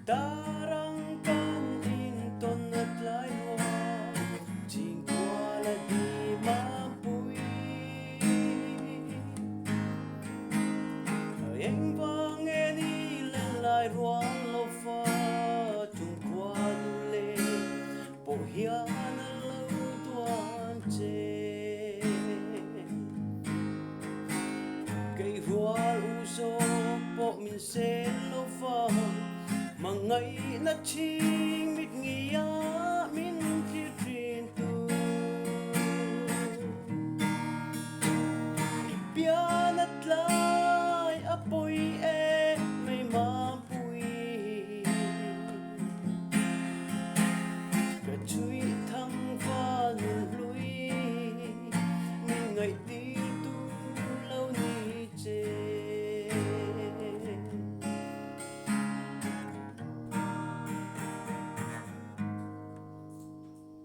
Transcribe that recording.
Tarang kan in ton at layo Jing wala di mapui Yang bangen ilan lai ruang lo fa Chung qua le Po hian lâu tuan che Cây hoa u so po min sen lo fa Mà ngày na chi